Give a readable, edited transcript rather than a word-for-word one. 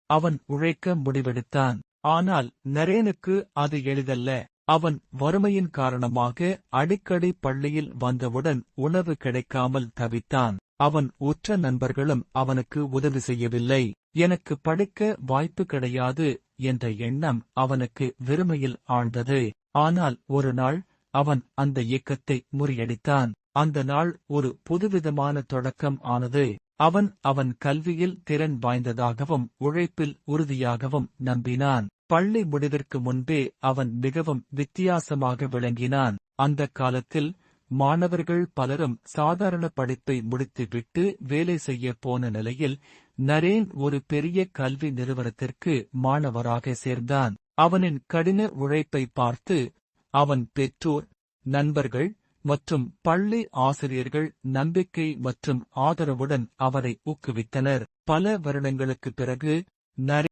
அவன் உழைக்க முடிவெடுத்தான். ஆனால் நரேனுக்கு அது எளிதல்ல. அவன் வறுமையின் காரணமாக அடிக்கடி பள்ளியில் வந்தவுடன் உணவு கிடைக்காமல் தவித்தான். அவன் உற்ற நண்பர்களும் அவனுக்கு உதவி செய்யவில்லை. எனக்கு படிக்க வாய்ப்பு கிடையாது என்ற எண்ணம் அவனுக்கு வெறுமையில் ஆழ்ந்தது. ஆனால் ஒரு நாள் அவன் அந்த இயக்கத்தை முறியடித்தான். அந்த நாள் ஒரு புதுவிதமான தொடக்கம் ஆனது. அவன் கல்வியில் திறன் வாய்ந்ததாகவும் உழைப்பில் உறுதியாகவும் நம்பினான். பள்ளி முடிவிற்கு முன்பே அவன் மிகவும் வித்தியாசமாக விளங்கினான். அந்த காலத்தில் மாணவர்கள் பலரும் சாதாரண படிப்பை முடித்துவிட்டு வேலை செய்ய போன நிலையில் நரேன் ஒரு பெரிய கல்வி நிறுவனத்திற்கு மாணவராக சேர்ந்தான். அவனின் கடின உழைப்பை பார்த்து அவன் பெற்றோர், நண்பர்கள் மற்றும் பள்ளி ஆசிரியர்கள் நம்பிக்கை மற்றும் ஆதரவுடன் அவரை ஊக்குவித்தனர். பல வருடங்களுக்குப் பிறகு நரேன்